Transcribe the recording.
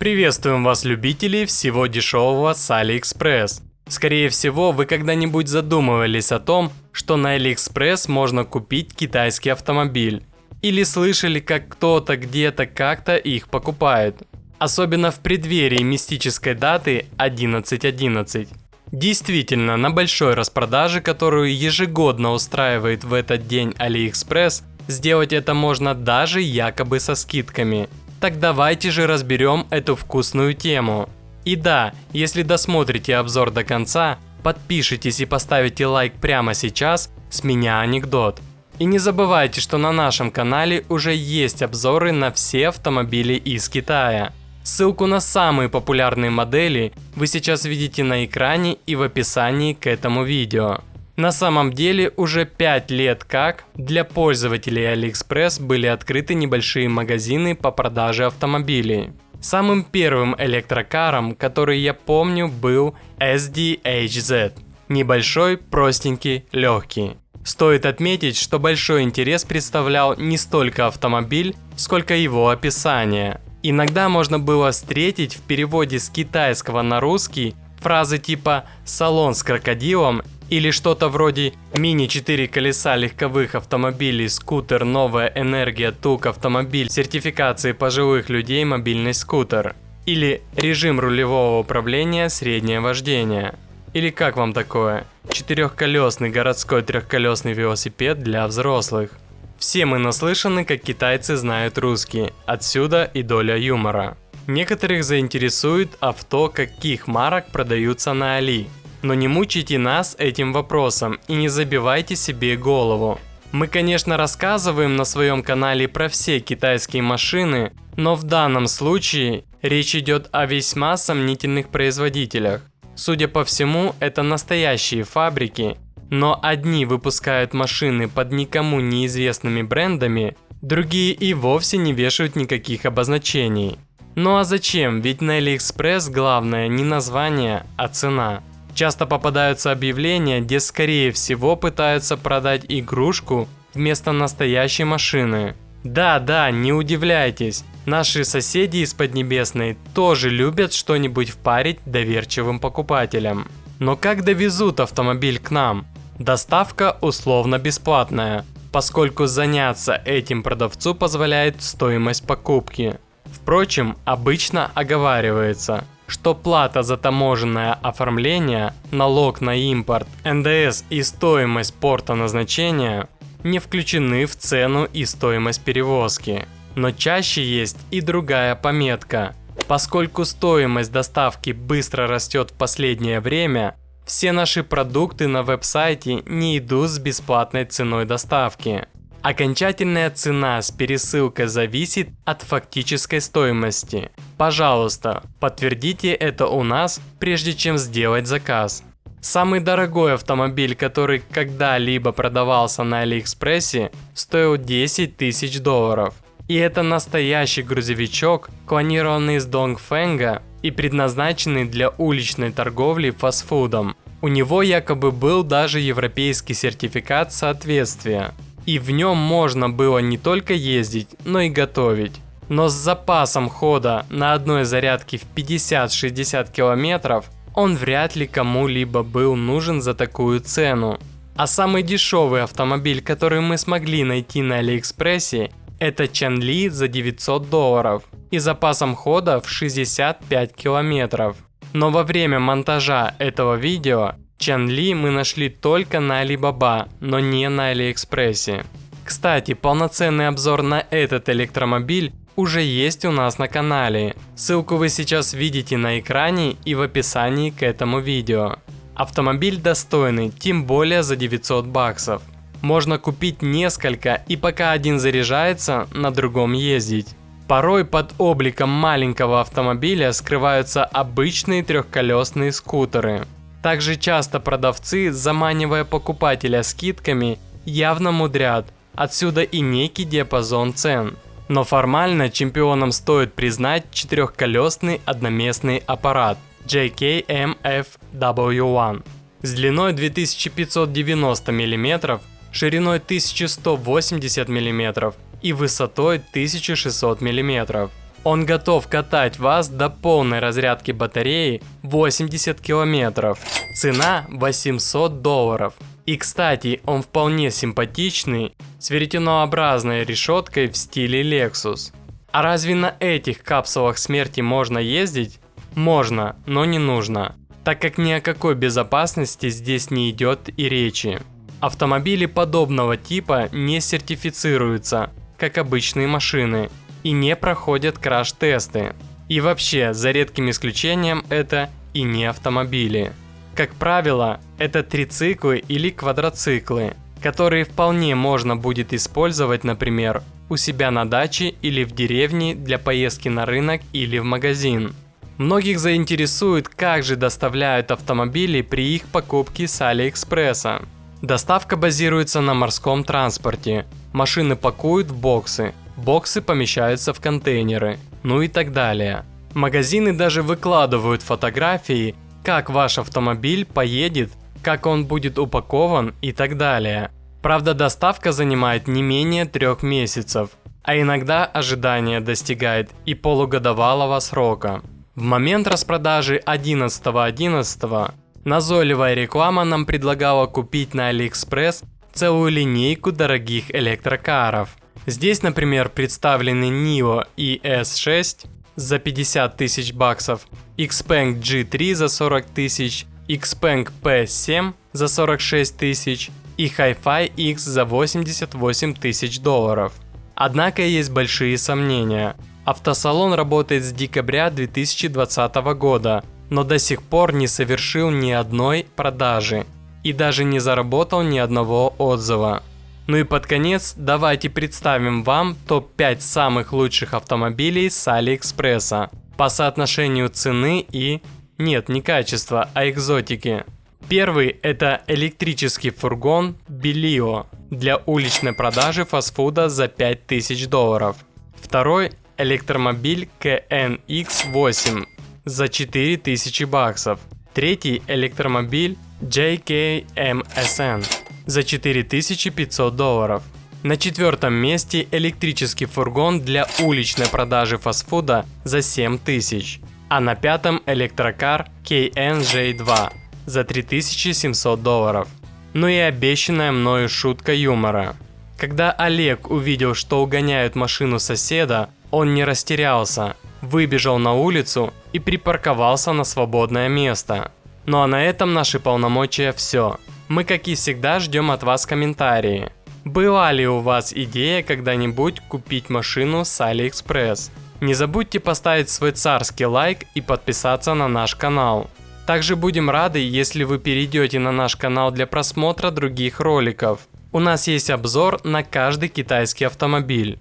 Приветствуем вас, любители всего дешевого с AliExpress. Скорее всего, вы когда-нибудь задумывались о том, что на AliExpress можно купить китайский автомобиль. Или слышали, как кто-то где-то как-то их покупает. Особенно в преддверии мистической даты 11.11. Действительно, на большой распродаже, которую ежегодно устраивает в этот день AliExpress, сделать это можно даже якобы со скидками. Так давайте же разберем эту вкусную тему. И да, если досмотрите обзор до конца, подпишитесь и поставите лайк прямо сейчас, с меня анекдот. И не забывайте, что на нашем канале уже есть обзоры на все автомобили из Китая. Ссылку на самые популярные модели вы сейчас видите на экране и в описании к этому видео. На самом деле уже 5 лет как для пользователей AliExpress были открыты небольшие магазины по продаже автомобилей. Самым первым электрокаром, который я помню, был SDHZ. Небольшой, простенький, легкий. Стоит отметить, что большой интерес представлял не столько автомобиль, сколько его описание. Иногда можно было встретить в переводе с китайского на русский фразы типа «салон с крокодилом» или что-то вроде «мини-4 колеса легковых автомобилей, скутер, новая энергия, ТУК автомобиль, сертификации пожилых людей, мобильный скутер» или «режим рулевого управления, среднее вождение». Или как вам такое? Четырехколесный городской трехколесный велосипед для взрослых. Все мы наслышаны, как китайцы знают русский, отсюда и доля юмора. Некоторых заинтересует авто каких марок продаются на Али. Но не мучайте нас этим вопросом и не забивайте себе голову. Мы, конечно, рассказываем на своем канале про все китайские машины, но в данном случае речь идет о весьма сомнительных производителях. Судя по всему, это настоящие фабрики, но одни выпускают машины под никому неизвестными брендами, другие и вовсе не вешают никаких обозначений. Ну а зачем? Ведь на AliExpress главное не название, а цена. Часто попадаются объявления, где скорее всего пытаются продать игрушку вместо настоящей машины. Да, не удивляйтесь, наши соседи из Поднебесной тоже любят что-нибудь впарить доверчивым покупателям. Но как довезут автомобиль к нам? Доставка условно бесплатная, поскольку заняться этим продавцу позволяет стоимость покупки. Впрочем, обычно оговаривается, что плата за таможенное оформление, налог на импорт, НДС и стоимость порта назначения не включены в цену и стоимость перевозки. Но чаще есть и другая пометка. Поскольку стоимость доставки быстро растет в последнее время, все наши продукты на веб-сайте не идут с бесплатной ценой доставки. Окончательная цена с пересылкой зависит от фактической стоимости. Пожалуйста, подтвердите это у нас, прежде чем сделать заказ. Самый дорогой автомобиль, который когда-либо продавался на AliExpress, стоил $10 000. И это настоящий грузовичок, клонированный из Донгфенга и предназначенный для уличной торговли фастфудом. У него якобы был даже европейский сертификат соответствия. И в нем можно было не только ездить, но и готовить. Но с запасом хода на одной зарядке в 50-60 километров он вряд ли кому-либо был нужен за такую цену. А самый дешевый автомобиль, который мы смогли найти на AliExpress, это Чанли за $900 и запасом хода в 65 километров. Но во время монтажа этого видео Чанли мы нашли только на Alibaba, но не на AliExpress. Кстати, полноценный обзор на этот электромобиль уже есть у нас на канале. Ссылку вы сейчас видите на экране и в описании к этому видео. Автомобиль достойный, тем более за $900. Можно купить несколько и пока один заряжается, на другом ездить. Порой под обликом маленького автомобиля скрываются обычные трехколесные скутеры. Также часто продавцы, заманивая покупателя скидками, явно мудрят, отсюда и некий диапазон цен. Но формально чемпионом стоит признать четырехколесный одноместный аппарат JKM-FW1 с длиной 2590 мм, шириной 1180 мм и высотой 1600 мм. Он готов катать вас до полной разрядки батареи 80 километров. Цена $800. И кстати, он вполне симпатичный, с веретенообразной решеткой в стиле Lexus. А разве на этих капсулах смерти можно ездить? Можно, но не нужно, так как ни о какой безопасности здесь не идет и речи. Автомобили подобного типа не сертифицируются, как обычные машины, и не проходят краш-тесты. И вообще, за редким исключением, это и не автомобили. Как правило, это трициклы или квадроциклы, которые вполне можно будет использовать, например, у себя на даче или в деревне для поездки на рынок или в магазин. Многих заинтересует, как же доставляют автомобили при их покупке с Алиэкспресса. Доставка базируется на морском транспорте. Машины пакуют в боксы, боксы помещаются в контейнеры, ну и так далее. Магазины даже выкладывают фотографии, как ваш автомобиль поедет, как он будет упакован и так далее. Правда, доставка занимает не менее 3 месяцев, а иногда ожидание достигает и полугодовалого срока. В момент распродажи 11.11 назойливая реклама нам предлагала купить на Алиэкспресс целую линейку дорогих электрокаров. Здесь, например, представлены NIO ES6 за 50 тысяч баксов, Xpeng G3 за 40 тысяч, Xpeng P7 за 46 тысяч и Hi-Fi X за 88 тысяч долларов. Однако есть большие сомнения. Автосалон работает с декабря 2020 года, но до сих пор не совершил ни одной продажи и даже не заработал ни одного отзыва. Ну и под конец давайте представим вам топ-5 самых лучших автомобилей с Алиэкспресса по соотношению цены и... нет, не качества, а экзотики. Первый – это электрический фургон Belio для уличной продажи фастфуда за $5000. Второй – электромобиль KNX8 за 4000 баксов. Третий – электромобиль JKMSN за $4500. На 4-м месте электрический фургон для уличной продажи фастфуда за 7000. А на 5-м электрокар KNJ2 за $3700. Ну и обещанная мною шутка юмора. Когда Олег увидел, что угоняют машину соседа, он не растерялся, выбежал на улицу и припарковался на свободное место. Ну а на этом наши полномочия все. Мы, как и всегда, ждем от вас комментарии. Была ли у вас идея когда-нибудь купить машину с Алиэкспресс? Не забудьте поставить свой царский лайк и подписаться на наш канал. Также будем рады, если вы перейдете на наш канал для просмотра других роликов. У нас есть обзор на каждый китайский автомобиль.